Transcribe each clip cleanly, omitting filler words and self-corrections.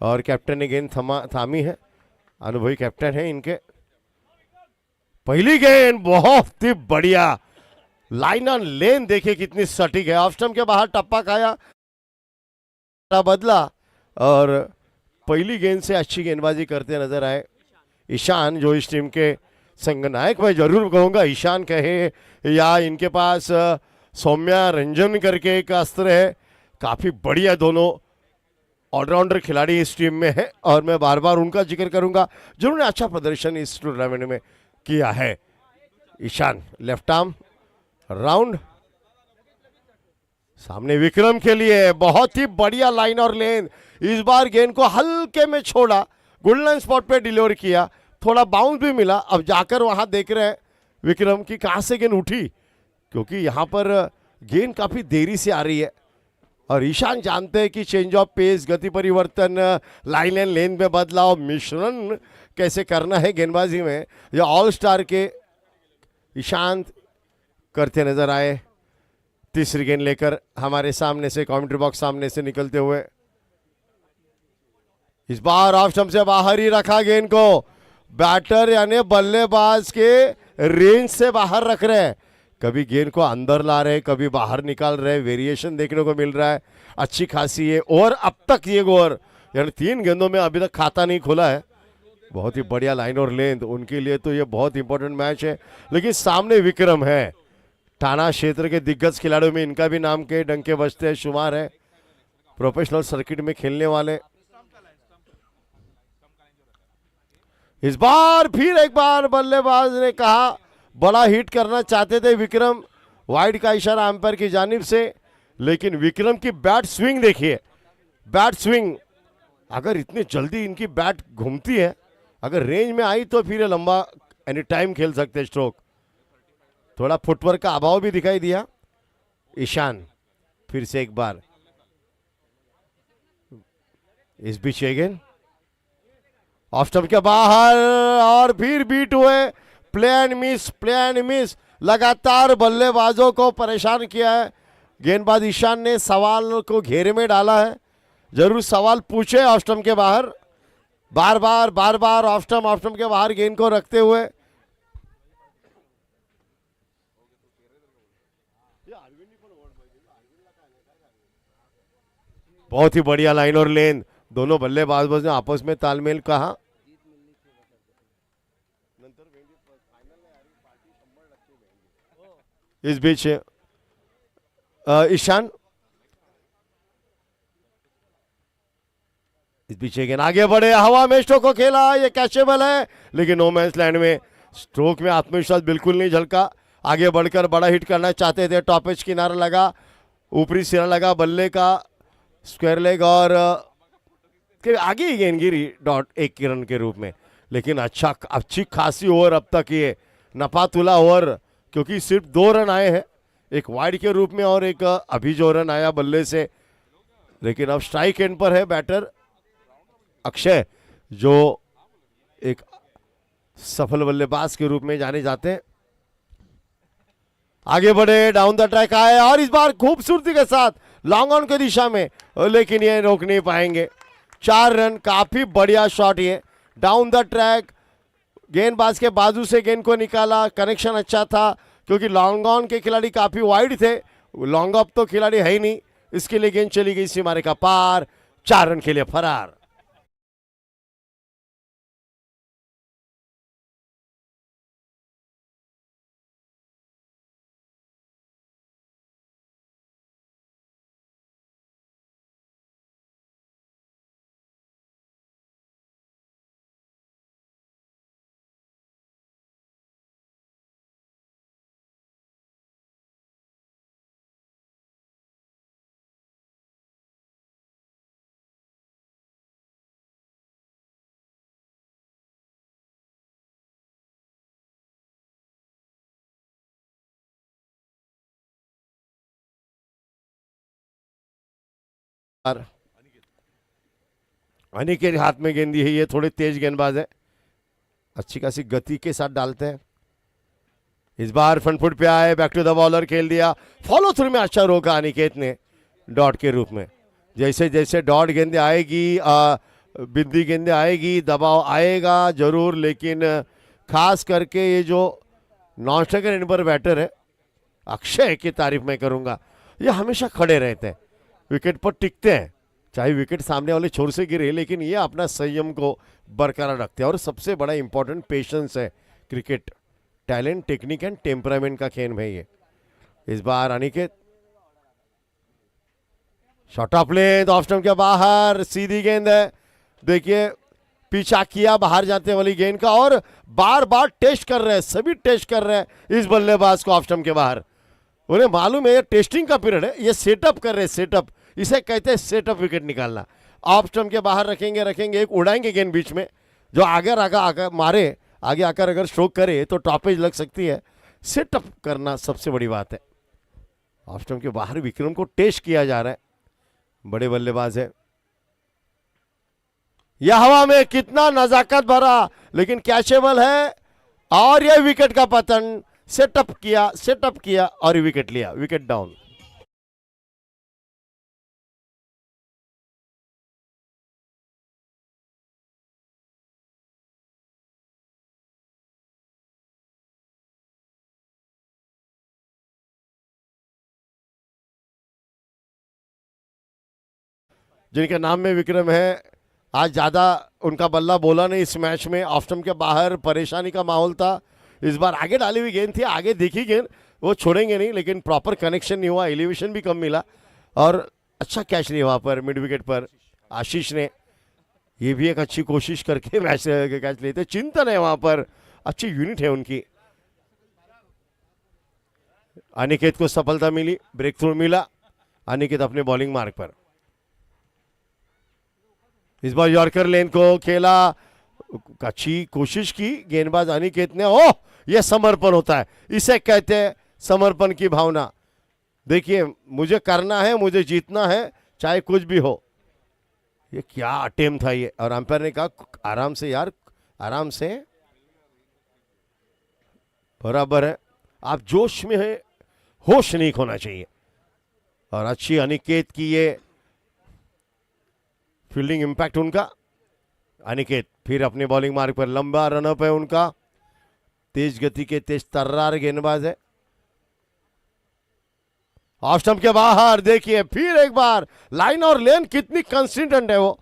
और कैप्टन ने गेंद थामी है, अनुभवी कैप्टन है इनके। पहली गेंद बहुत ही बढ़िया, लाइन ऑन लेन देखिए कितनी सटीक है। ऑफ स्टंप के बाहर टप्पा खाया, बदला और पहली गेंद से अच्छी गेंदबाजी करते नजर आए ईशान, जो इस टीम के संगनायक मैं जरूर कहूंगा। ईशान कहे या इनके पास सौम्या रंजन करके एक अस्त्र है, काफी बढ़िया दोनों ऑलराउंडर खिलाड़ी इस टीम में है और मैं बार बार उनका जिक्र करूंगा जिन्होंने अच्छा प्रदर्शन इस टूर्नामेंट में किया है। ईशान लेफ्ट आर्म राउंड, सामने विक्रम के लिए बहुत ही बढ़िया लाइन और लेन। इस बार गेंद को हल्के में छोड़ा, गोल्डन स्पॉट पे डिलीवर किया, थोड़ा बाउंस भी मिला। अब जाकर वहां देख रहे हैं विक्रम की कहां से गेंद उठी, क्योंकि यहां पर गेंद काफी देरी से आ रही है और ईशान जानते हैं कि चेंज ऑफ पेस, गति परिवर्तन, लाइन एंड लेन में बदलाव, मिश्रण कैसे करना है गेंदबाजी में, यह ऑल स्टार के ईशान करते नजर आए। तीसरी गेंद लेकर हमारे सामने से, कमेंट्री बॉक्स सामने से निकलते हुए, इस बार ऑफ स्टंप से बाहर ही रखा गेंद को। बैटर यानी बल्लेबाज के रेंज से बाहर रख रहे हैं, कभी गेंद को अंदर ला रहे, कभी बाहर निकाल रहे, वेरिएशन देखने को मिल रहा है अच्छी खासी है। और अब तक ये ओवर यानी 3 गेंदों में अभी तक खाता नहीं खुला है। बहुत ही बढ़िया लाइन और लेंथ, उनके लिए तो ये बहुत इंपॉर्टेंट मैच है। लेकिन सामने विक्रम है, थाना क्षेत्र के दिग्गज खिलाड़ियों में इनका भी नाम के डंके बजते हैं, शुमार है, प्रोफेशनल सर्किट में खेलने वाले। इस बार फिर एक बार बल्लेबाज ने कहा बड़ा हिट करना चाहते थे विक्रम, वाइड का इशारा अंपायर की जानिब से, लेकिन विक्रम की बैट स्विंग देखिए, बैट स्विंग अगर इतनी जल्दी इनकी बैट घूमती है, अगर रेंज में आई तो फिर लंबा एनी टाइम खेल सकते स्ट्रोक। थोड़ा फुटवर्क का अभाव भी दिखाई दिया। ईशान फिर से एक बार, इस बीच गेंद ऑफ स्टंप के बाहर और फिर बीट हुए, play and miss, play and miss, लगातार बल्लेबाजों को परेशान किया है। गेंदबाज ईशान ने सवाल को घेरे में डाला है, जरूर सवाल पूछे ऑफ स्टंप के बाहर, बार बार ऑफ स्टंप के बाहर गेंद को रखते हुए। बहुत ही बढ़िया लाइन और लेन, दोनों बल्लेबाजों ने आपस में तालमेल कहा। इस बीच ईशान, इस बीच गेंद आगे बढ़े, हवा में स्ट्रोक को खेला, ये कैचेबल है, लेकिन नो मैंस लैंड में स्ट्रोक में आत्मविश्वास बिल्कुल नहीं झलका। आगे बढ़कर बड़ा हिट करना चाहते थे, टॉप एज किनारा लगा, ऊपरी सिरा लगा बल्ले का, स्क्वायर लेग और आगे ही गेंद गिरी डॉट 1 रन के रूप में। लेकिन अच्छी खासी ओवर अब तक ये नपातुला ओवर, क्योंकि सिर्फ 2 रन आए हैं, एक वाइड के रूप में और एक अभी जो रन आया बल्ले से। लेकिन अब स्ट्राइक एंड पर है बैटर अक्षय, जो एक सफल बल्लेबाज के रूप में जाने जाते हैं। आगे बढ़े, डाउन द ट्रैक आए और इस बार खूबसूरती के साथ लॉन्ग ऑन की दिशा में, लेकिन ये रोक नहीं पाएंगे। 4 रन, काफी बढ़िया शॉट ये डाउन द ट्रैक, गेंदबाज के बाजू से गेंद को निकाला, कनेक्शन अच्छा था क्योंकि लॉन्ग ऑन के खिलाड़ी काफी वाइड थे, लॉन्ग ऑफ तो खिलाड़ी है ही नहीं, इसके लिए गेंद चली गई सीमारे का पार, 4 रन के लिए फरार। अनिकेत के हाथ में गेंदी है, ये थोड़े तेज गेंदबाज है, अच्छी खासी गति के साथ डालते हैं। इस बार फ्रंट फुट पे आए, बैक टू द बॉलर खेल दिया, फॉलो थ्रू में अच्छा रोका अनिकेत ने डॉट के रूप में। जैसे जैसे डॉट गेंदे आएगी बिंदी गेंदे आएगी, दबाव आएगा जरूर, लेकिन खास करके ये जो नॉन स्ट्राइकर एंड पर बैटर है अक्षय की तारीफ मैं करूंगा। ये हमेशा खड़े रहते हैं, विकेट पर टिकते हैं, चाहे विकेट सामने वाले छोर से गिरे, लेकिन ये अपना संयम को बरकरार रखते हैं। और सबसे बड़ा इंपॉर्टेंट पेशेंस है। Cricket talent, technique and temperament का खेल है ये। इस बार Aniket short of length, off stump के बाहर, सीधी गेंद है। देखिए पीछा किया बाहर जाते वाली गेंद का, और बार बार टेस्ट कर रहे हैं, सभी टेस्ट कर रहे हैं इस बल्लेबाज को ऑफ स्टंप के बाहर। उन्हें मालूम है ये टेस्टिंग का पीरियड है, ये सेटअप कर रहे हैं, सेटअप, इसे कहते हैं सेटअप विकेट निकालना। ऑफ स्टंप के बाहर रखेंगे, एक उड़ाएंगे गेंद बीच में, जो आगे मारे, आगे आकर अगर स्ट्रोक करे तो टॉपेज लग सकती है। सेटअप करना सबसे बड़ी बात है। ऑफ स्टंप के बाहर विक्रम को टेस्ट किया जा रहा है, बड़े बल्लेबाज है। यह हवा में कितना नजाकत भरा, लेकिन कैचेबल है। और यह विकेट का पतन, सेटअप किया और विकेट लिया, विकेट डाउन। जिनके नाम में विक्रम है, आज ज़्यादा उनका बल्ला बोला नहीं इस मैच में। ऑफ स्टंप के बाहर परेशानी का माहौल था। इस बार आगे डाली हुई गेंद थी, आगे देखी गेंद, वो छोड़ेंगे नहीं, लेकिन प्रॉपर कनेक्शन नहीं हुआ, एलिवेशन भी कम मिला, और अच्छा कैच नहीं वहाँ पर मिड विकेट पर आशीष ने। ये भी एक अच्छी कोशिश करके मैच कैच लेते, चिंतन है वहाँ पर, अच्छी यूनिट है उनकी। अनिकेत को सफलता मिली, ब्रेक थ्रू मिला, अनिकेत अपने बॉलिंग मार्ग पर। इस बार यॉर्कर लेन को खेला, अच्छी कोशिश की गेंदबाज अनिकेत ने। ओह, यह समर्पण होता है, इसे कहते हैं समर्पण की भावना। देखिए मुझे करना है, मुझे जीतना है, चाहे कुछ भी हो। ये क्या अटेम्प्ट था ये, और अंपायर ने कहा आराम से यार, आराम से, बराबर है, आप जोश में है, होश नहीं खोना चाहिए। और अच्छी अनिकेत की ये फील्डिंग इंपैक्ट उनका। अनिकेत फिर अपने बॉलिंग मार्ग पर, लंबा रनअप है उनका, तेज गति के तेज तर्रार गेंदबाज है। ऑफ स्टंप के बाहर देखिए फिर एक बार, लाइन और लेन कितनी कंसिस्टेंट है वो।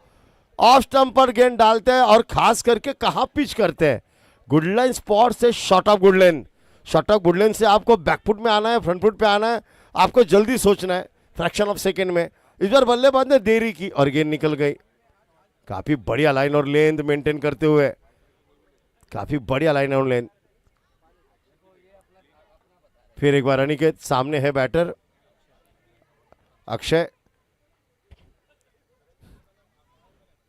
ऑफ स्टंप पर गेंद डालते हैं, और खास करके कहां पिच करते हैं, गुडलाइन स्पॉट से शॉर्ट ऑफ गुडलाइन। शॉर्ट ऑफ गुडलाइन से आपको बैकफुट में आना है, फ्रंट फुट पे आना है, आपको जल्दी सोचना है, फ्रैक्शन ऑफ सेकेंड में। इस बार बल्लेबाज ने देरी की और गेंद निकल गई। काफी बढ़िया लाइन और लेंथ मेंटेन करते हुए, काफी बढ़िया लाइन और लेंथ। फिर एक बार अनिकेत, सामने है बैटर अक्षय।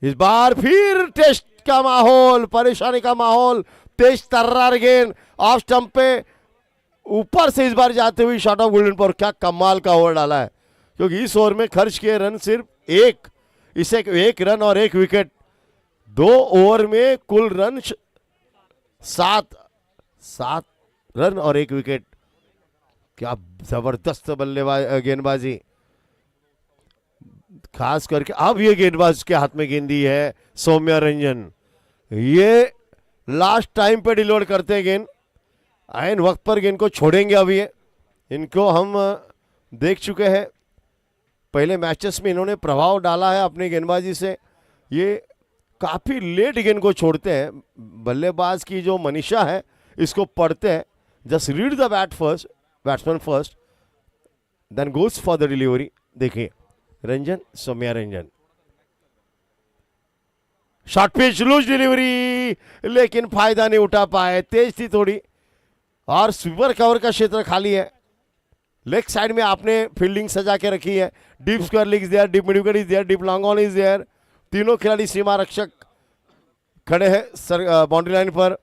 इस बार फिर टेस्ट का माहौल, परेशानी का माहौल, तेज तर्रार गेंद ऑफ स्टंप पे ऊपर से इस बार जाते हुए शॉट ऑफ गोल्डन पर। क्या कमाल का ओवर डाला है, क्योंकि इस ओवर में खर्च किए रन सिर्फ एक, इसे एक रन और एक विकेट। 2 ओवर में कुल रन 7 रन और 1 विकेट। क्या जबरदस्त गेंदबाजी, खास करके अब ये गेंदबाज के हाथ में गेंदी है सौम्या रंजन। ये लास्ट टाइम पे डिलीवर करते हैं गेंद, आयन वक्त पर गेंद को छोड़ेंगे। अब ये इनको हम देख चुके हैं, पहले मैचेस में इन्होंने प्रभाव डाला है अपनी गेंदबाजी से। ये काफ़ी लेट गेंद को छोड़ते हैं, बल्लेबाज की जो मनीषा है इसको पढ़ते हैं, just read the batsman first then goes for the delivery. देखिए Ranjan, Soumya Ranjan, short pitch, loose delivery, लेकिन फायदा नहीं उठा पाए, तेज थी थोड़ी, और स्वीपर कवर का क्षेत्र खाली है। लेग साइड में आपने फील्डिंग सजा के रखी है, deep square leg is there, deep mid wicket is there, deep long on is there. तीनों खिलाड़ी सीमा रक्षक खड़े हैं बाउंड्री लाइन पर,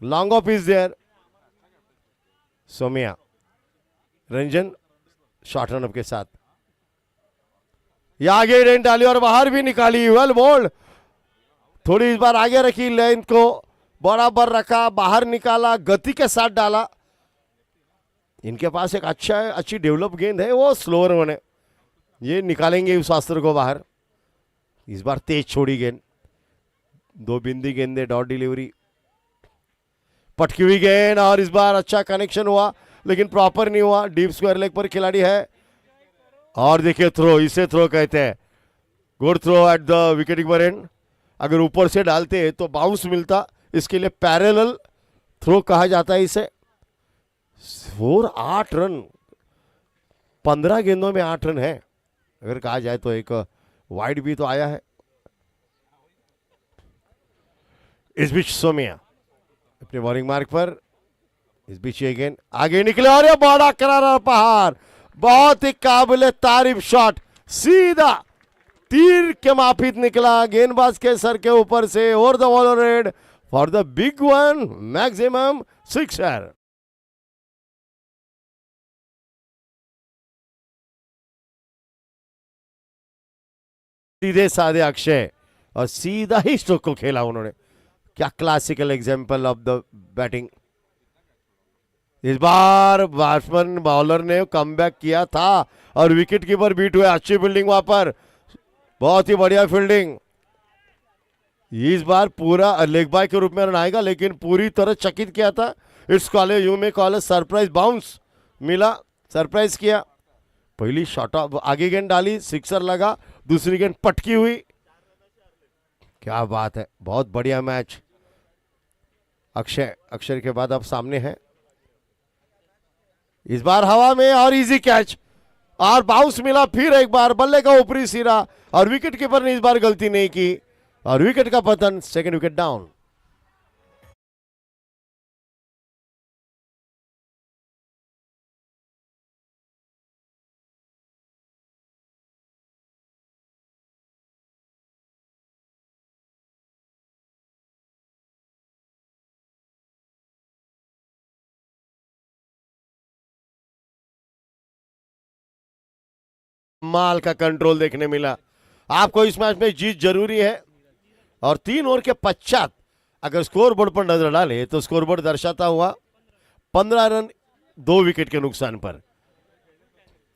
long off is there. Soumya Ranjan short run up के साथ, या आगे रेन डाली और बाहर भी निकाली, वेल बोल्ड। थोड़ी इस बार आगे रखी, लेंथ को बराबर रखा, बाहर निकाला, गति के साथ डाला। इनके पास एक अच्छी डेवलप गेंद है, वो स्लोअर वन है, ये निकालेंगे उस अस्त्र को बाहर। इस बार तेज छोड़ी गेंद, दो बिंदी गेंदे, डॉट डिलीवरी, पटकी हुई गेंद और इस बार अच्छा कनेक्शन हुआ लेकिन प्रॉपर नहीं हुआ। डीप स्क्वायर लेग पर खिलाड़ी है और देखिए थ्रो, इसे थ्रो कहते हैं। Good throw at the wicket keeper end. अगर ऊपर से डालते तो बाउंस मिलता, इसके लिए पैरेलल थ्रो कहा जाता है इसे। 8 रन, 15 गेंदों में 8 रन है अगर कहा जाए तो। एक वाइड भी तो आया है। इस बीच सोमिया अपने बॉलिंग मार्क पर, इस बीच ये गेंद आगे निकले और ये बड़ा करारा पहाड़, बहुत ही काबिल तारीफ शॉट, सीधा तीर के माफिक निकला गेंदबाज के सर के ऊपर से। Over the wall red for the big one, maximum sixer. सीधे साधे अक्षय और सीधा ही स्ट्रोक को खेला उन्होंने। क्या classical example of the batting. इस बार बैट्समैन बॉलर ने कमबैक किया था और विकेट कीपर बीट हुए। अच्छी फील्डिंग वहां पर, बहुत ही बढ़िया फील्डिंग। इस बार पूरा लेग बाय के रूप में रन आएगा लेकिन पूरी तरह चकित किया था। इट्स कॉलेज यू में कॉलेज सरप्राइज बाउंस मिला, सरप्राइज किया। पहली शॉट आगे गेंद डाली, सिक्सर लगा, दूसरी गेंद पटकी हुई। क्या बात है, बहुत बढ़िया मैच। अक्षर के बाद अब सामने है, इस बार हवा में और इजी कैच और बाउंस मिला। फिर एक बार बल्ले का ऊपरी सिरा और विकेट कीपर ने इस बार गलती नहीं की और विकेट का पतन, सेकंड विकेट डाउन। माल का कंट्रोल देखने मिला आपको इस मैच में। जीत जरूरी है और 3 ओवर के पश्चात अगर स्कोर बोर्ड पर नजर डाले तो स्कोर बोर्ड दर्शाता हुआ 15 रन 2 विकेट के नुकसान पर।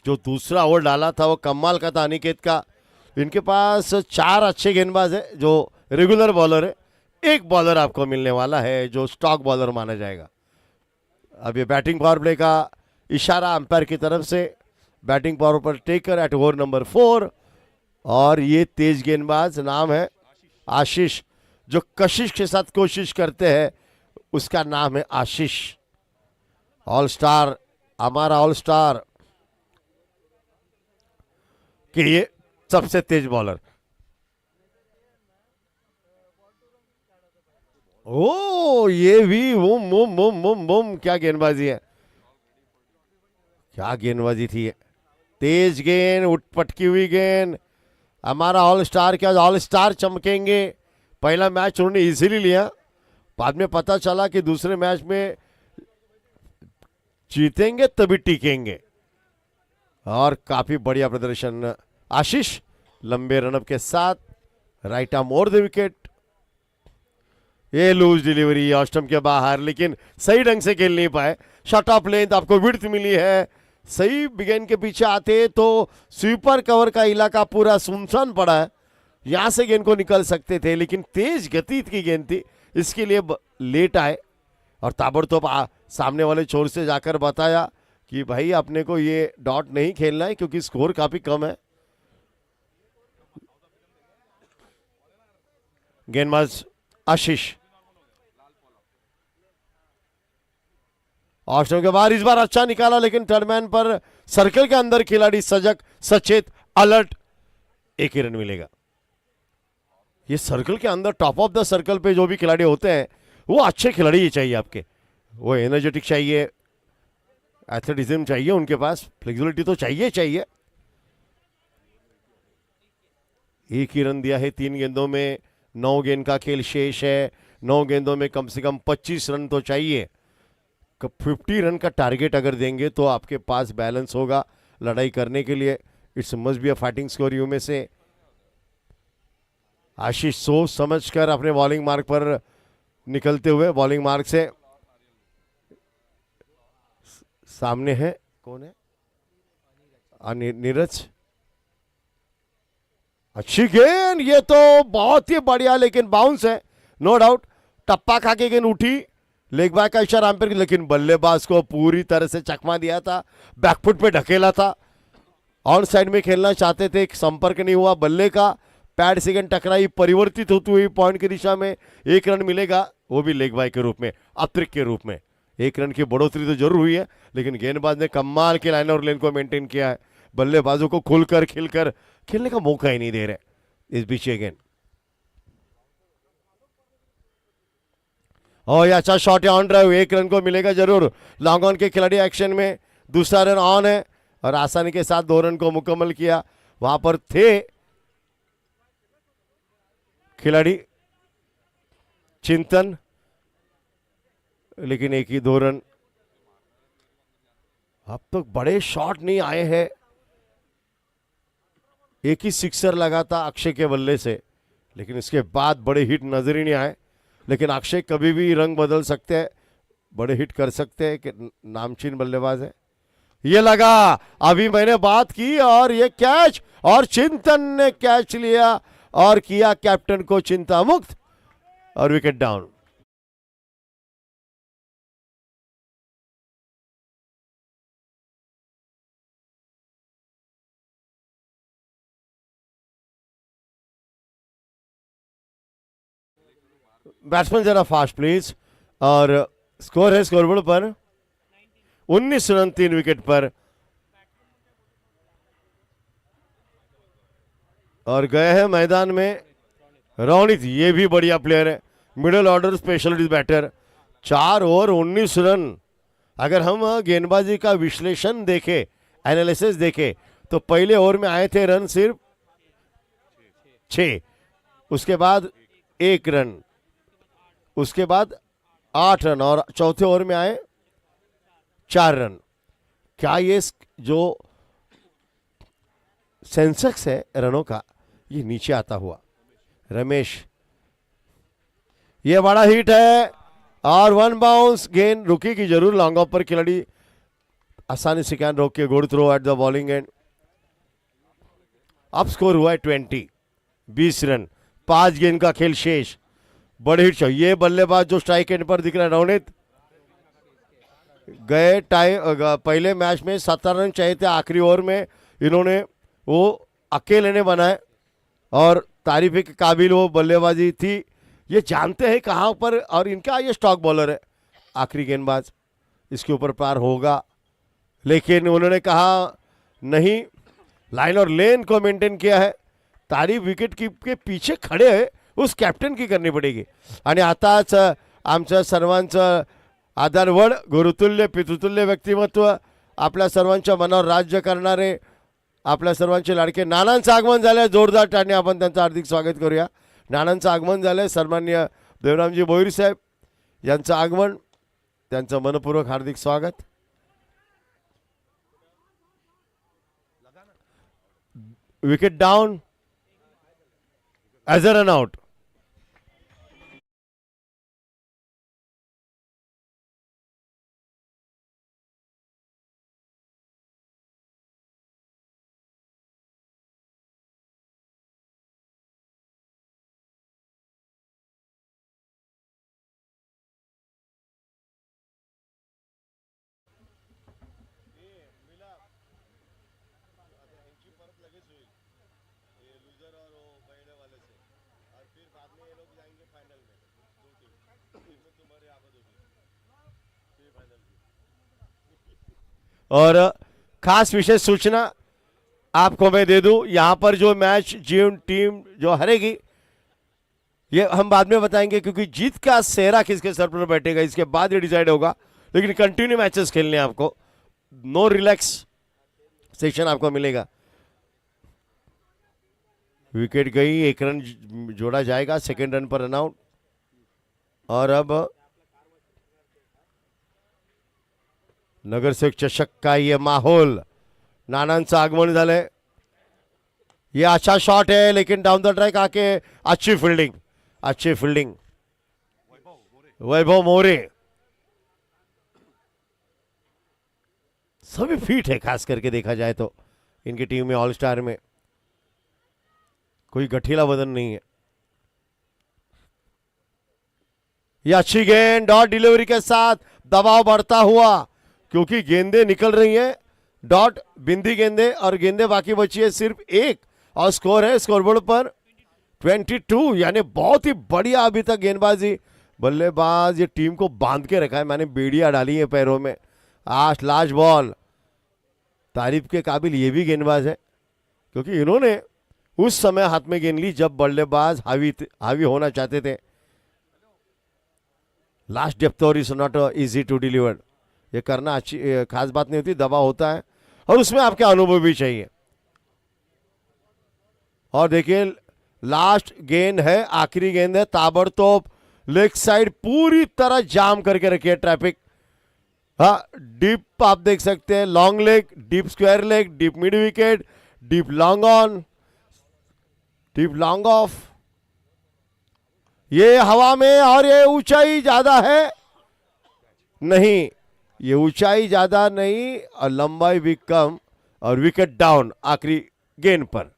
जो दूसरा ओवर डाला था वो कमाल का था अनिकेत का। इनके पास 4 अच्छे गेंदबाज है जो रेगुलर बॉलर है, एक बॉलर आपको मिलने वाला है जो स्टॉक बॉलर माना जाएगा। अब ये बैटिंग पावर प्ले का इशारा अंपायर की तरफ से। बैटिंग पावर पर टेकर एट ओवर नंबर 4 और ये तेज गेंदबाज नाम है आशीष, जो कशिश के साथ कोशिश करते हैं उसका नाम है आशीष। ऑल स्टार, हमारा ऑल स्टार कि ये सबसे तेज बॉलर। ओ ये भी बुम बुम बुम बुम बुम, क्या गेंदबाजी है, क्या गेंदबाजी थी ये। तेज गेंद, उठ पटकी हुई गेंद। हमारा ऑल स्टार क्या ऑल स्टार चमकेंगे। पहला मैच उन्होंने इजीली लिया, बाद में पता चला कि दूसरे मैच में जीतेंगे तभी टिकेंगे और काफी बढ़िया प्रदर्शन। आशीष लंबे रनअप के साथ right arm over the wicket. ये लूज डिलीवरी ऑस्टम के बाहर, लेकिन सही ढंग से खेल नहीं पाए। शॉट ऑफ लेंथ आपको विड्थ मिली है। सही गेंद के पीछे आते तो स्वीपर कवर का इलाका पूरा सुनसान पड़ा है, यहां से गेंद को निकल सकते थे लेकिन तेज गति की गेंद थी, इसके लिए लेट आए और ताबड़तोड़ सामने वाले छोर से जाकर बताया कि भाई अपने को ये डॉट नहीं खेलना है क्योंकि स्कोर काफी कम है। गेंदबाज आशीष ऑस्ट्रेलिया के बाहर, इस बार अच्छा निकाला लेकिन टर्नमैन पर सर्कल के अंदर खिलाड़ी सजग, सचेत, अलर्ट, एक ही रन मिलेगा। ये सर्कल के अंदर टॉप ऑफ द सर्कल पे जो भी खिलाड़ी होते हैं वो अच्छे खिलाड़ी ही चाहिए आपके। वो एनर्जेटिक चाहिए, एथलेटिज्म चाहिए, उनके पास फ्लेक्सिबिलिटी तो चाहिए चाहिए। एक ही रन दिया है 3 गेंदों में, 9 गेंद का खेल शेष है। 9 गेंदों में कम से कम 25 रन तो चाहिए। 50 रन का टारगेट अगर देंगे तो आपके पास बैलेंस होगा लड़ाई करने के लिए। It's must be a fighting score you में से। आशीष सोच समझ कर अपने बॉलिंग मार्ग पर निकलते हुए, बॉलिंग मार्ग से सामने है, कौन है, नीरज। अच्छी गेंद, ये तो बहुत ही बढ़िया, लेकिन बाउंस है नो डाउट। टप्पा खा के गेंद उठी, लेग बाय का इशारा अंपायर, लेकिन बल्लेबाज को पूरी तरह से चकमा दिया था, बैकफुट पे ढकेला था। ऑन साइड में खेलना चाहते थे, संपर्क नहीं हुआ बल्ले का, पैड से गेंद टकराई, परिवर्तित होती हुई पॉइंट की दिशा में 1 रन मिलेगा, वो भी लेग बाय के रूप में, अतिरिक्त के रूप में। 1 रन की बढ़ोतरी तो जरूर हुई है, लेकिन गेंदबाज ने कमाल के लाइन और लेन को मेंटेन किया है। बल्लेबाजों को खुलकर खिलकर खेलने का मौका ही नहीं दे रहे इस बीच गेंद। और ये अच्छा शॉट है ऑन ड्राइव, 1 रन को मिलेगा जरूर। लॉन्ग ऑन के खिलाड़ी एक्शन में, दूसरा रन ऑन है और आसानी के साथ 2 रन को मुकम्मल किया। वहां पर थे खिलाड़ी चिंतन, लेकिन 1 ही 2 रन। अब तो बड़े शॉट नहीं आए हैं, एक ही सिक्सर लगा था अक्षय के बल्ले से, लेकिन इसके बाद बड़े हिट नजर ही नहीं आए। लेकिन अक्षय कभी भी रंग बदल सकते हैं, बड़े हिट कर सकते हैं, कि नामचीन बल्लेबाज है। ये लगा, अभी मैंने बात की, और ये कैच, और चिंतन ने कैच लिया और किया कैप्टन को चिंता मुक्त, और विकेट डाउन। बैट्समैन जरा फास्ट प्लीज। और स्कोर है स्कोरबोर्ड पर 19 रन 3 विकेट पर, और गए हैं मैदान में रोनित, ये भी बढ़िया प्लेयर है, middle order specialist batter. 4 over 19 run. अगर हम गेंदबाजी का विश्लेषण देखें, एनालिसिस देखें, तो पहले ओवर में आए थे रन सिर्फ 6, उसके बाद 1 रन, उसके बाद 8 रन, और चौथे ओवर में आए 4 रन। क्या ये जो सेंसेक्स है रनों का, ये नीचे आता हुआ। रमेश, ये बड़ा हिट है, और 1 बाउंस, गेंद रुकी की जरूर, लॉन्ग ऑफ पर खिलाड़ी आसानी से कैन रोक के good throw at the bowling end. अब स्कोर हुआ है 20 रन, 5 गेंद का खेल शेष। बड़े हिट चाहिए, ये बल्लेबाज जो स्ट्राइक एंड पर दिख रहा है रोनित, गए पहले मैच में 17 रन चाहिए थे, आखिरी ओवर में इन्होंने वो अकेले ने बनाए, और तारीफ के काबिल वो बल्लेबाजी थी। ये जानते हैं कहां पर, और इनका ये स्टॉक बॉलर है, आखिरी गेंदबाज, इसके ऊपर पार होगा, लेकिन उन्होंने कहा नहीं, लाइन और लेन को मेंटेन किया है। तारीफ विकेट के पीछे खड़े है, उस कॅप्टन की करनी पडेगी। आणि आताच आमच्या सर्वांचं आदरवड गुरुतुल्य पितृतुल्य व्यक्तिमत्व, आपल्या सर्वांच्या मनावर राज्य करणारे, आपल्या सर्वांचे लाडके नानांचं आगमन झालंय। जोरदार टाळ्यांनी आपण त्यांचं हार्दिक स्वागत करूया। नानांचं आगमन झालंय, सन्माननीय देवरामजी भोईर साहेब यांचं आगमन, त्यांचं मनपूर्वक हार्दिक स्वागत। Wicket down as a run out. और खास विशेष सूचना आपको मैं दे दूं, यहां पर जो मैच जीवन टीम जो हारेगी, ये हम बाद में बताएंगे, क्योंकि जीत का सेहरा किसके सर पर बैठेगा इसके बाद ये डिसाइड होगा। लेकिन कंटिन्यू मैचेस खेलने आपको, नो रिलैक्स सेशन आपको मिलेगा। विकेट गई, 1 रन जोड़ा जाएगा, सेकेंड रन पर रन आउट। और अब नगरसेवक चषक का ये माहौल, नानांचं आगमन झालंय। ये अच्छा शॉट है, लेकिन डाउन द ट्रैक आके अच्छी फील्डिंग, अच्छी फील्डिंग वैभव मोरे। सभी फिट है, खास करके देखा जाए तो इनकी टीम में, ऑल स्टार में। कोई गठीला बदन नहीं है। ये अच्छी गेंद डॉट डिलीवरी के साथ दबाव बढ़ता हुआ, क्योंकि गेंदें निकल रही हैं, डॉट बिंदी गेंदे और गेंदे बाकी बची है सिर्फ एक, और स्कोर है स्कोरबोर्ड पर 22। यानी बहुत ही बढ़िया अभी तक गेंदबाजी, बल्लेबाज ये टीम को बांध के रखा है, मैंने बेड़ियां डाली है पैरों में। आज लास्ट बॉल, तारीफ के काबिल ये भी गेंदबाज है, क्योंकि इन्होंने उस समय हाथ में गेंद ली जब बल्लेबाज हावी होना चाहते थे। लास्ट डेप्थ over is not easy to deliver, ये करना अच्छी खास बात नहीं होती, दबाव होता है और उसमें आपके अनुभव भी चाहिए। और देखिए लास्ट गेंद है, आखिरी गेंद है, ताबड़तोड़ लेग साइड पूरी तरह जाम करके रखी है ट्रैफिक। हाँ, डीप आप देख सकते हैं, long leg, deep square leg, deep mid wicket, deep long on, deep long off. ये हवा में और ये ऊंचाई ज्यादा है नहीं, ये ऊंचाई ज्यादा नहीं और लंबाई भी कम, और विकेट डाउन आखिरी गेंद पर।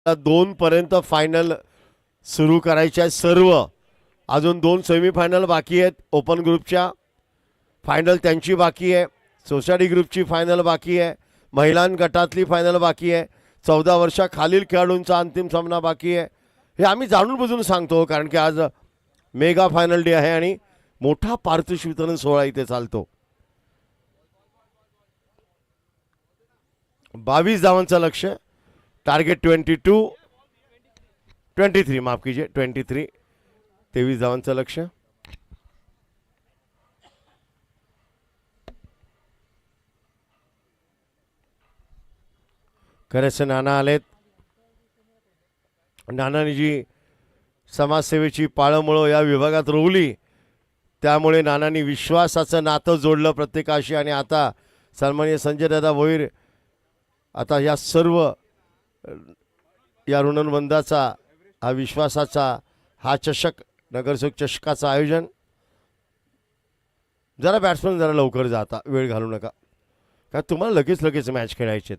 दोन पर्यंत फायनल सुरू करायचे आहे सर्व, अजून 2 सेमीफायनल बाकी आहेत, ओपन ग्रुपच्या फायनल त्यांची बाकी आहे, सोसायटी ग्रुपची फायनल बाकी आहे, महिलां गटातली फायनल बाकी आहे, 14 वर्षाखालील खेळाडूंचा अंतिम सामना बाकी आहे। हे आम्ही जाणून बुजून सांगतो, कारण की आज मेगा फायनल डे आहे आणि मोठा पारितोषिक वितरण सोहळा इथे चालतो। 22 धावांचं लक्ष्य, टार्गेट 23 माफ कीजिए 23 धावांचं लक्ष्य। खरेच नाना आलेत, नानानी जी समाजसेवेची पाळंमुळं या विभागात रोवली, त्यामुळे नानांनी विश्वासाचं नातं जोडलं प्रत्येकाशी, आणि आता सन्माननीय संजय दादा भोईर आता या सर्व या ऋणबंधाचा, हा विश्वासाचा, हा चषक, नगरसेवक चषकाचं आयोजन। जरा बॅट्समन जरा लवकर जाता, वेळ घालू नका, कारण तुम्हाला लगेच मॅच खेळायचे,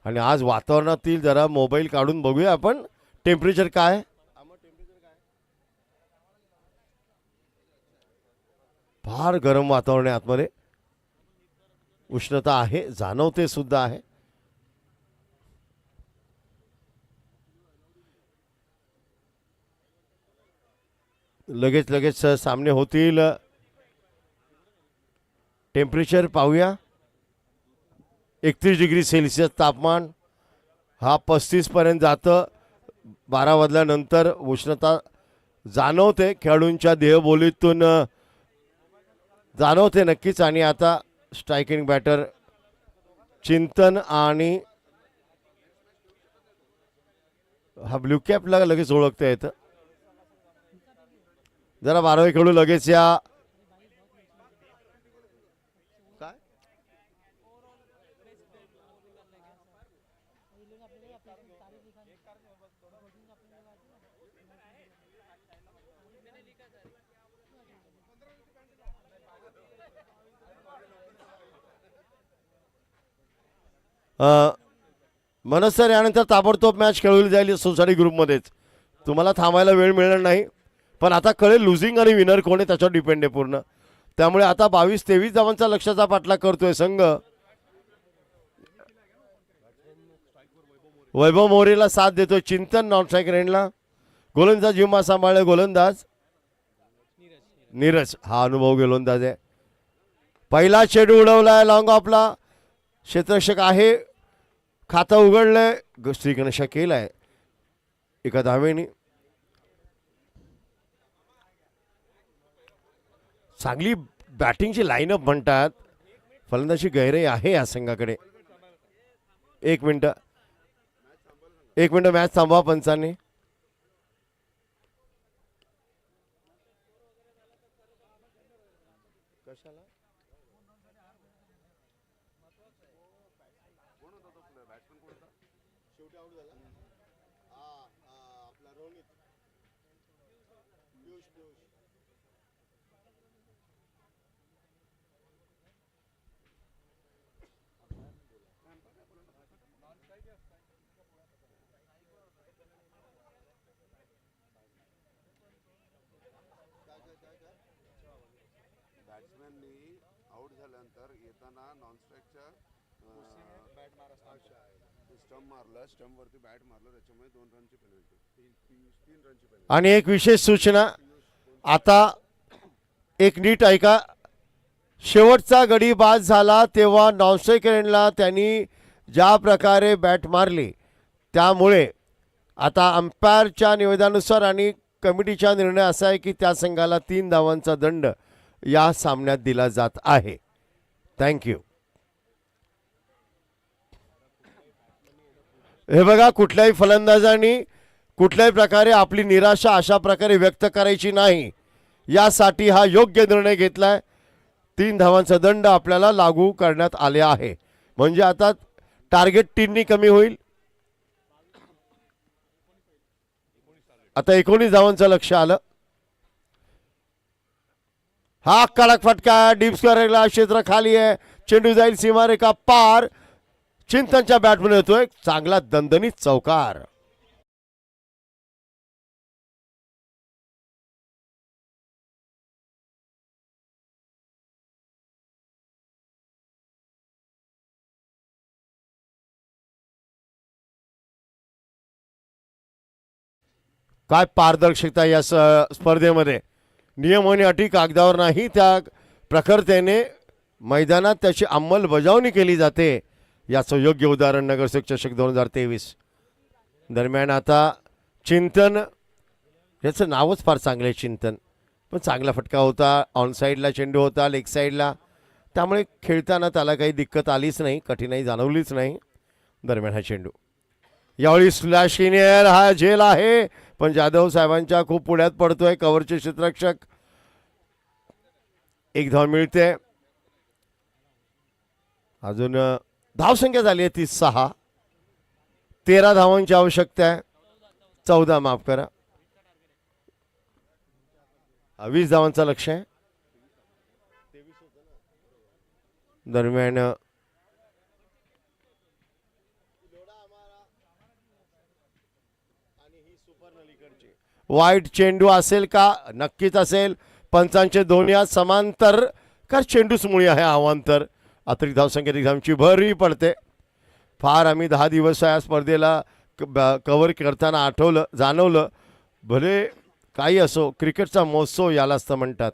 आणि आज वातावरणातील जरा मोबाईल काढून बघूया आपण टेम्परेचर काय। फार गरम वातावरण आहे आतमध्ये, उष्णता आहे, जाणवते सुद्धा आहे। लगेच सामने होतील। टेम्परेचर पाहूया, 31 डिग्री सेल्सिअस तापमान, हा 35 पर्यंत जातं। 12 वाजल्यानंतर उष्णता जाणवते, खेळाडूंच्या देहबोलीतून जाणवते नक्कीच। आणि आता स्ट्रायकिंग बॅटर चिंतन आणि हा ब्ल्यू कॅपला लगेच ओळखता येतं। जरा 12 खेळू लगेच या। मनोज सर, यानंतर ताबडतोब मॅच खेळवली जाईल सोसायटी ग्रुपमध्येच, तुम्हाला थांबायला वेळ मिळणार नाही, पण आता कळेल लुझिंग आणि विनर कोण आहे त्याच्यावर डिपेंड आहे पूर्ण। त्यामुळे आता 22-23 धावांचा लक्ष्याचा पाठलाग करतोय संघ। वैभव मोरेला साथ देतोय चिंतन, नॉन स्ट्राईक रेंजला गोलंदाज जिम्मा सांभाळले गोलंदाज नीरज, हा अनुभव गोलंदाज आहे। पहिला चेंडू उडवलाय लॉंग ऑफला, क्षेत्ररक्षक आहे, खातं उघडलंय, स्त्रीकनशा केलाय एका धावेने। चांगली बॅटिंगची लाईनअप म्हणतात, फलंदाजी गैरही आहे या संघाकडे। एक मिनिट मॅच थांबवा पंचांनी। कशाला शेवटी आउट झाला आपला रोहित पियुष बॅट्समॅननी आउट झाल्यानंतर येताना नॉनस्ट्राईकच्या स्टंप मारलं, स्टंपवरती बॅट मारलं, त्याच्यामुळे 2 रनची पेनल्टी, 3 रनची पेनल्टी. आणि एक विशेष सूचना, आता एक नीट ऐका, शेवटचा गडी बाद झाला तेव्हा नॉनस्ट्रायकरला त्यांनी ज्या प्रकारे बॅट मारली त्यामुळे आता अंपायरच्या निवेदनानुसार आणि कमिटीचा निर्णय असा आहे की त्या संघाला 3 धावांचा दंड या सामन्यात दिला जात आहे. थँक्यू. हे बघा, कुठल्याही फलंदाजांनी कुठल्याही प्रकारे आपली निराशा अशा प्रकारे व्यक्त करायची नाही, यासाठी हा योग्य निर्णय घेतलाय. 3 धावांचा दंड आपल्याला लागू करण्यात आले आहे, म्हणजे आता टार्गेट 3 कमी होईल. आता 19 धावांचं लक्ष आलं. हा कडक फटका डीप स्क्वेअरला, क्षेत्र खाली आहे, चेंडू जाईल सीमारेखा पार. चिंतनच्या बॅटमध्ये येतोय चांगला दणदणीत चौकार. काय पारदर्शकता या स्पर्धेमध्ये. नियम आणि अटी कागदावर नाही, त्या प्रखरतेने मैदानात त्याची अंमलबजावणी केली जाते. याचं योग्य उदाहरण नगरसेवक चषक 2023 दरम्यान. आता चिंतन, याचं नावच फार चांगलं आहे चिंतन, पण चांगला फटका होता, ऑन साईडला चेंडू होता, लेग साईडला, त्यामुळे खेळताना त्याला काही दिक्कत आलीच नाही, कठीणाई जाणवलीच नाही. दरम्यान हा चेंडू यावेळी स्लॅश इनियर, हा झेल आहे पण जाधव साहेबांच्या खूप पुढ्यात पडतोय कव्हरचे क्षेत्ररक्षक. 1 धाव मिळते. अजून धावसंख्या झाली आहे 36. 13 धावांची आवश्यकता आहे. 14 माफ करा, 20 धावांचं लक्ष आहे. दरम्यान वाईट चेंडू असेल का? नक्कीच असेल. पंचांचे दोन्ही हात समांतर का चेंडूच मुळी आहे अवांतर. अतिरिक्त धावसंख्येत धावांची भरही पडते. फार आम्ही 10 दिवस या स्पर्धेला कव्हर करताना आठवलं, जाणवलं. भले काही असो, क्रिकेटचा महोत्सव याला असतं म्हणतात.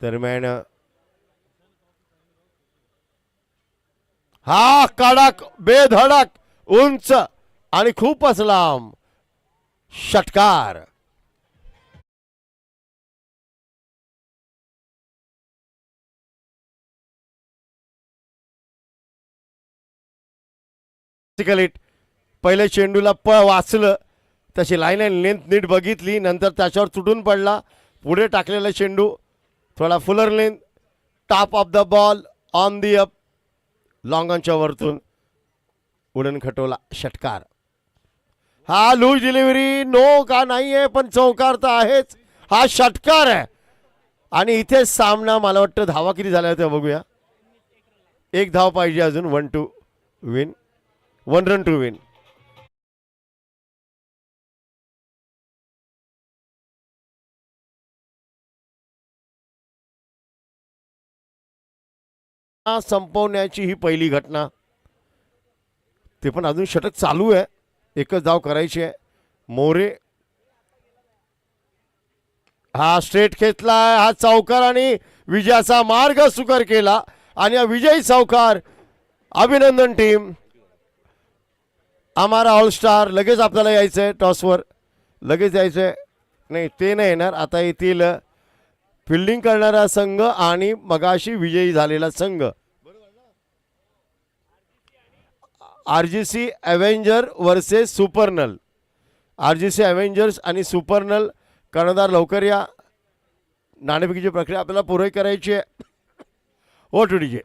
दरम्यान हा कडक बेधडक उंच आणि खूपच लांब षटकार. पहिले चेंडूला वाचलं, त्याची लाईन अँड लेंथ नीट बघितली, नंतर त्याच्यावर तुटून पडला. पुढे टाकलेला चेंडू थोडा fuller length, top of the ball on the up, लॉंगॉनच्या वरतून उडण खटवला षटकार. हा लूज डिलिव्हरी नो का नाहीये, पण चौकार तर आहेच. हा षटकार आहे आणि इथे सामना, मला वाटतं धावा किती झाल्या होत्या बघूया. 1 धाव पाहिजे अजून. 1 to win, 1 run to win. संपवण्याची ही पहिली घटना, ते पण अजून षटक चालू आहे. 1च धाव करायची आहे. मोरे हा स्ट्रेट खेचला, हा चौकार आणि विजयाचा मार्ग सुकर केला. आणि हा विजयी चौकार. अभिनंदन टीम. आम्हाला ऑलस्टार. लगेच आपल्याला यायचंय टॉसवर, लगेच यायचंय. नाही, ते नाही येणार, आता येतील फिल्डिंग करणारा संघ आणि मगाशी विजयी झालेला संघ. RGC Avenger versus Supernal. RGC Avengers आणि सुपरनल. कर्णधार लवकर या. नाणेफेकीची प्रक्रिया आपल्याला पूर्ण करायची आहे. Oh to DJ.